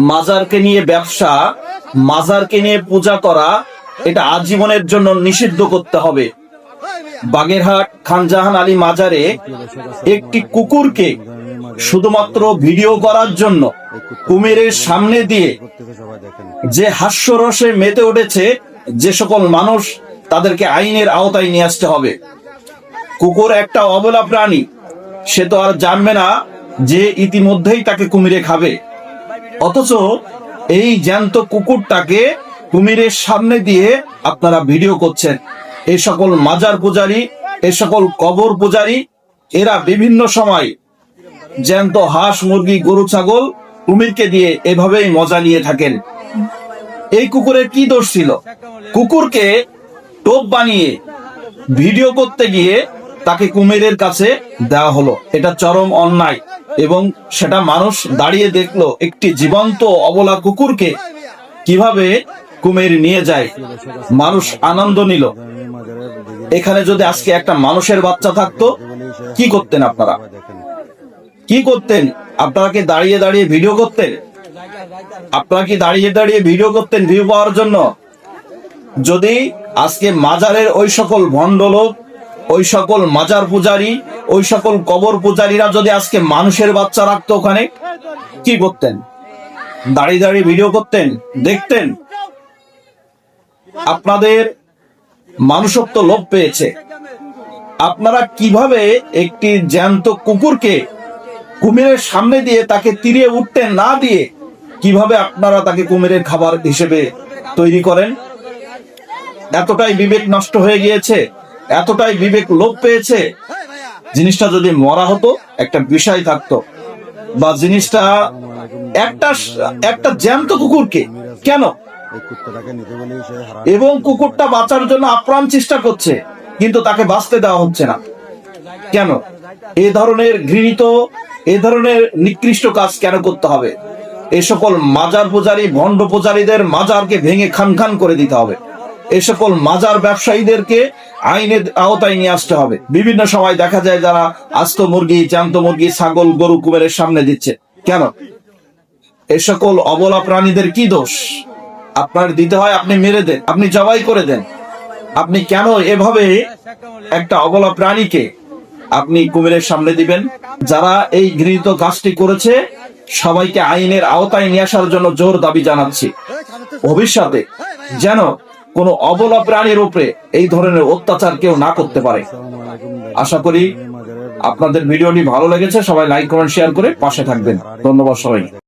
মাজারকে নিয়ে ব্যবসা, মাজারকে নিয়ে পূজা করা, এটা আজীবনের জন্য নিষিদ্ধ করতে হবে। বাগেরহাট খানজাহান আলী মাজারে একটি কুকুরকে শুধুমাত্র ভিডিও করার জন্য কুমিরের সামনে দিয়ে যে হাস্যরসে মেতে উঠেছে যে সকল মানুষ, তাদেরকে আইনের আওতায় নিয়ে আসতে হবে। কুকুর একটা অবলা প্রাণী, সে তো আর জানবে না যে ইতিমধ্যেই তাকে কুমিরে খাবে, অথচ এই জ্যান্ত কুকুরটাকে কুমিরের সামনে দিয়ে আপনারা ভিডিও করছেন। এই সকল মাজার পূজারী, এই সকল কবর পূজারী, এরা বিভিন্ন সময় জ্যান্ত হাঁস, মুরগি, গরু, ছাগল কুমিরকে দিয়ে এভাবেই মজা নিয়ে থাকেন। এই কুকুরের কি দোষ ছিল? কুকুরকে টোপ বানিয়ে ভিডিও করতে গিয়ে তাকে কুমিরের কাছে দেওয়া হলো, এটা চরম অন্যায়। এবং সেটা মানুষ দাঁড়িয়ে দেখলো একটি জীবন্ত অবলা কুকুরকে কিভাবে কুমির নিয়ে যায়, মানুষ আনন্দ নিল। এখানে যদি আজকে একটা মানুষের বাচ্চা থাকতো, কি করতেন আপনারা? কি করতেন? আপনারা কি দাঁড়িয়ে দাঁড়িয়ে ভিডিও করতেন? আপনারা কি দাঁড়িয়ে দাঁড়িয়ে ভিডিও করতেন ভিউ পাওয়ার জন্য? যদি আজকে মাজারের ওই সকল ভণ্ড লোক, ওই সকল মাজার পূজারী, ওই সকল কবর পূজারীরা যদি আজকে মানুষের বাচ্চা রাখতো, ওখানে কি করতেন? দাঁড়িয়ে দাঁড়িয়ে ভিডিও করতেন, দেখতেন? আপনাদের মানুষত্ব লোপ পেয়েছে। আপনারা কিভাবে একটি জ্যান্ত কুকুরকে কুমিরের সামনে দিয়ে তাকে তীরে উঠতে না দিয়ে কিভাবে আপনারা তাকে কুমিরের খাবার হিসেবে তৈরি করেন? এতটাই বিবেক নষ্ট হয়ে গিয়েছে, এতটাই বিবেক লোপ পেয়েছে। জিনিসটা যদি মরা হতো একটা বিষয় থাকতো, বা জিনিসটা একটা জ্যান্ত কুকুরকে কেন, এবং কুকুরটা বাঁচার জন্য আপ্রাণ চেষ্টা করছে, কিন্তু তাকে বাঁচতে দেওয়া হচ্ছে না কেন? এই ধরনের ঘৃণিত, এই ধরনের নিকৃষ্ট কাজ কেন করতে হবে? এই সকল মাজার পূজারী, ভণ্ড পূজারীদের মাজারকে ভেঙে খান খান করে দিতে হবে। এই সকল মাজার ব্যবসায়ীদেরকে আইনের আওতায় নিয়ে আসতে হবে। বিভিন্ন সময় দেখা যায় যারা আস্ত মুরগি, জ্যান্ত মুরগি, ছাগল, গরু কুমিরের সামনে দিচ্ছে কেন? এই সকল অবলা প্রাণীদের কি দোষ? আপনার দিতে হয় আপনি মেরে দেন, আপনি জবাই করে দেন। আপনি কেন এভাবে একটা অবলা প্রাণীকে আপনি কুমিরের সামনে দিবেন? যারা এই ঘৃণিত কাজটি করেছে সবাইকে আইনের আওতায় নিয়ে আসার জন্য জোর দাবি জানাচ্ছি। ভবিষ্যতে যেন কোনো অবলা প্রাণীর উপরে এই ধরনের অত্যাচার কেউ না করতে পারে। আশা করি আপনাদের ভিডিওটি ভালো লেগেছে। সবাই লাইক, কমেন্ট, শেয়ার করে পাশে থাকবেন। ধন্যবাদ সবাই।